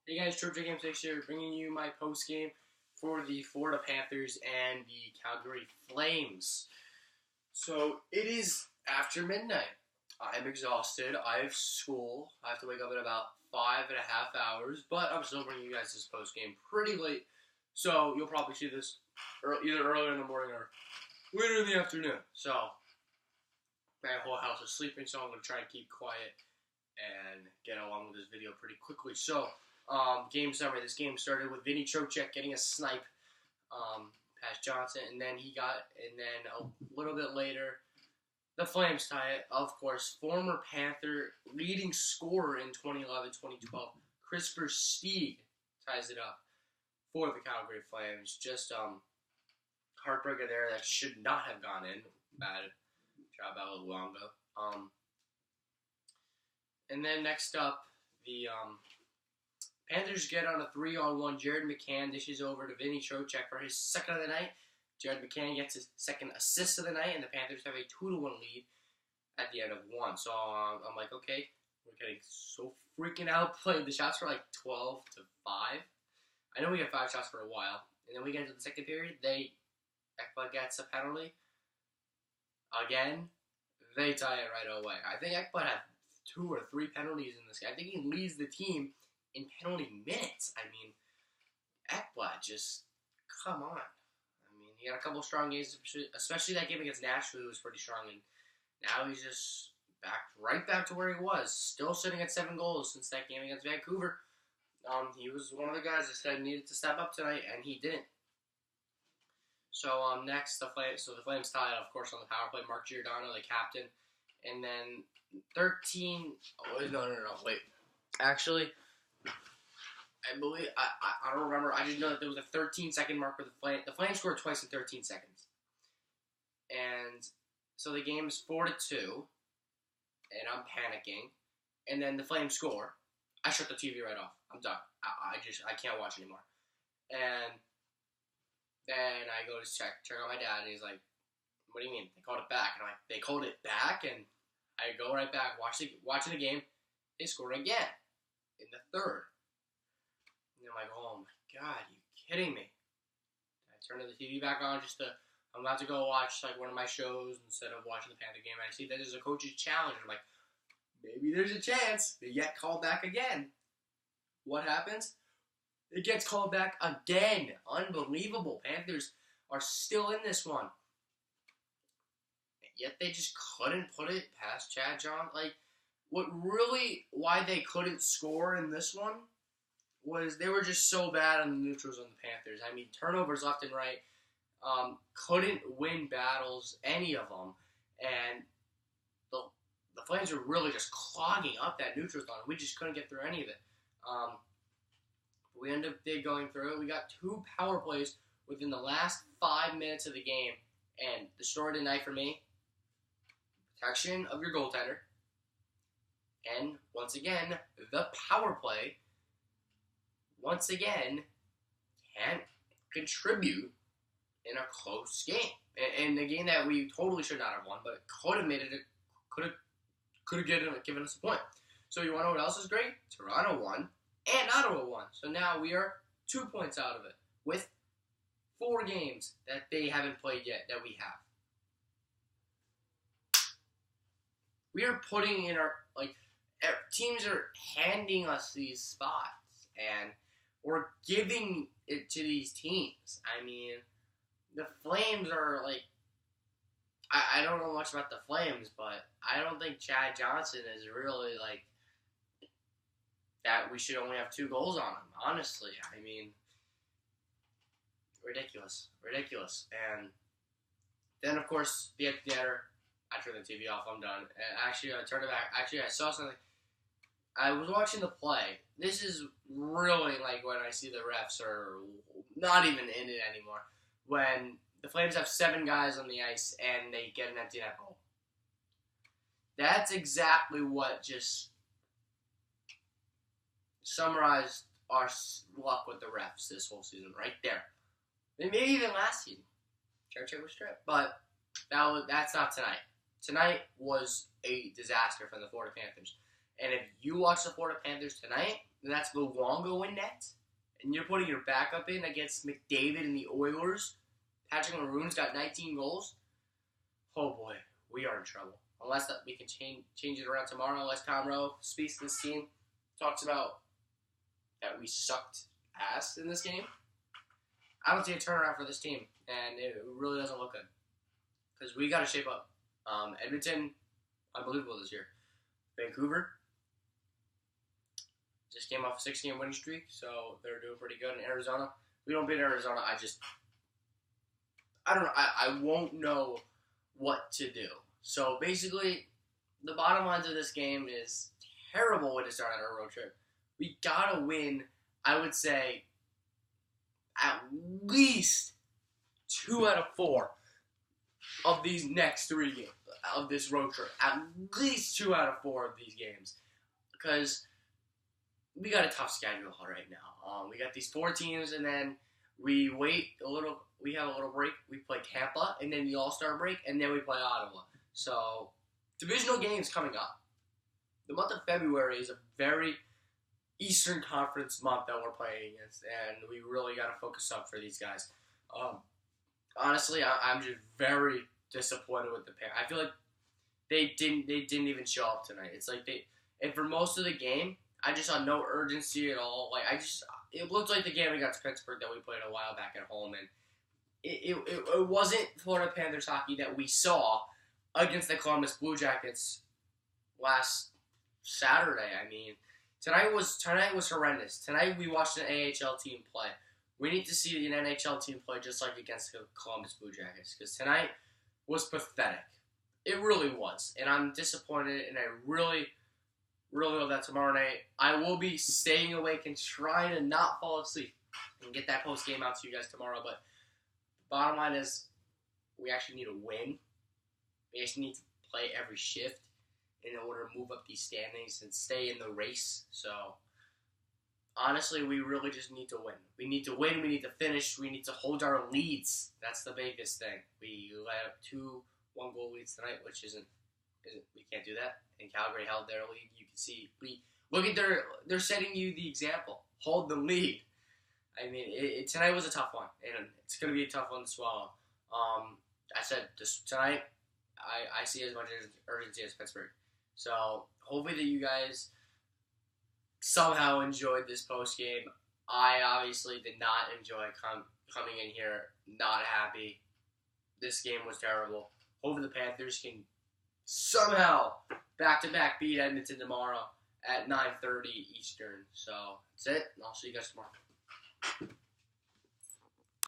Hey guys, Triple J Game 6 here, bringing you my post game for the Florida Panthers and the Calgary Flames. So it is after midnight. I'm exhausted. I have school. I have to wake up in about 5.5 hours, but I'm still bringing you guys this post game pretty late. So you'll probably see this either earlier in the morning or later in the afternoon. So my whole house is sleeping, so I'm going to try and keep quiet and get along with this video pretty quickly. So, game summary. This game started with Vinny Trocheck getting a snipe past Johnson, and then a little bit later, the Flames tie it. Of course, former Panther leading scorer in 2011-2012, Christopher Stieg ties it up for the Calgary Flames. Just heartbreaker there that should not have gone in. Bad job out of Luongo. And then next up, the Panthers get on a 3-on-1. Jared McCann dishes over to Vinny Trocheck for his second of the night. Jared McCann gets his second assist of the night, and the Panthers have a 2-1 lead at the end of one. So I'm like, okay, we're getting so freaking outplayed. The shots were like 12-5. I know we had 5 shots for a while, and then we get into the second period. Ekblad gets a penalty again. They tie it right away. I think Ekblad had 2 or 3 penalties in this game. I think he leads the team in penalty minutes. I mean, Ekblad, just come on. I mean, he had a couple of strong games, especially that game against Nashville. He was pretty strong, and now he's just right back to where he was, still sitting at 7 goals since that game against Vancouver. He was one of the guys that said needed to step up tonight, and he didn't. So next, the Flames tied, of course, on the power play. Mark Giordano, the captain, and then 13. Oh, no, wait. Actually, I believe I don't remember. I just know that there was a 13-second mark where the Flames scored twice in 13 seconds, and so the game is 4-2, and I'm panicking, and then the Flames score. I shut the TV right off. I'm done. I can't watch anymore, and then I go to check on my dad, and he's like, "What do you mean? They called it back?" And I'm like, "They called it back?" And I go right back, watching the game. They scored again in the third. And I'm like, "Oh my God, are you kidding me?" I turn the TV back on I'm about to go watch like one of my shows instead of watching the Panther game. And I see that there's a coach's challenge. I'm like, maybe there's a chance. They get called back again. What happens? It gets called back again. Unbelievable. Panthers are still in this one. Yet they just couldn't put it past Chad John. Like, why they couldn't score in this one was they were just so bad on the neutrals on the Panthers. I mean, turnovers left and right. Couldn't win battles, any of them. And the Flames were really just clogging up that neutral zone. We just couldn't get through any of it. We ended up going through it. We got 2 power plays within the last 5 minutes of the game. And the story of the night for me, protection of your goaltender. And once again, the power play, once again, can't contribute in a close game. In a game that we totally should not have won, but could have made it, could have given us a point. So you want to know what else is great? Toronto won, and Ottawa won. So now we are 2 points out of it, with 4 games that they haven't played yet that we have. We are putting in teams are handing us these spots, and we're giving it to these teams. I mean, the Flames are I don't know much about the Flames, but I don't think Chad Johnson is really that we should only have 2 goals on him, honestly. I mean, ridiculous. And then, of course, the netter. I turned the TV off. I'm done. And actually, I turned it back. Actually, I saw something. I was watching the play. This is really when I see the refs are not even in it anymore. When the Flames have 7 guys on the ice and they get an empty net goal. That's exactly what just summarized our luck with the refs this whole season right there. And maybe even last season. Churchill was stripped. But that's not tonight. Tonight was a disaster for the Florida Panthers. And if you watch the Florida Panthers tonight, then that's Luongo in net, and you're putting your backup in against McDavid and the Oilers. Patrick Maroon's got 19 goals. Oh boy, we are in trouble. Unless that we can change it around tomorrow. Unless Tom Rowe speaks to this team, talks about that we sucked ass in this game. I don't see a turnaround for this team, and it really doesn't look good. Because we got to shape up. Edmonton, unbelievable this year. Vancouver just came off a 6-game winning streak, so they're doing pretty good. In Arizona, we don't beat Arizona. I don't know. I won't know what to do. So basically, the bottom line to this game is terrible way to start our road trip. We gotta win, I would say, at least 2 out of 4 of these next 3 games of this road trip. At least 2 out of 4 of these games. Because we got a tough schedule right now. We got these 4 teams, and then we wait a little. We have a little break. We play Tampa, and then the All-Star break, and then we play Ottawa. So, divisional games coming up. The month of February is a very Eastern Conference month that we're playing against, and we really got to focus up for these guys. Honestly, I'm just very disappointed with the Panthers. I feel like they didn't even show up tonight. It's like and for most of the game, I just saw no urgency at all. Like it looked like the game we got to Pittsburgh that we played a while back at home, and it wasn't Florida Panthers hockey that we saw against the Columbus Blue Jackets last Saturday. I mean, tonight was horrendous. Tonight we watched an AHL team play. We need to see an NHL team play just like against the Columbus Blue Jackets, because tonight was pathetic. It really was, and I'm disappointed, and I really hope that tomorrow night I will be staying awake and trying to not fall asleep and get that post game out to you guys tomorrow. But the bottom line is, we actually need to win. We actually need to play every shift in order to move up these standings and stay in the race. So, honestly, we really just need to win. We need to win. We need to finish. We need to hold our leads. That's the biggest thing. We let up 2 1-goal leads tonight, which isn't we can't do that. And Calgary held their lead. You can see, look at they're setting you the example. Hold the lead. I mean, tonight was a tough one, and it's going to be a tough one to swallow. I said tonight, I see as much urgency as Pittsburgh. So hopefully that you guys somehow enjoyed this post game. I obviously did not enjoy coming in here not happy. This game was terrible. Hopefully the Panthers can somehow back-to-back beat Edmonton tomorrow at 9:30 Eastern. So that's it. And I'll see you guys tomorrow.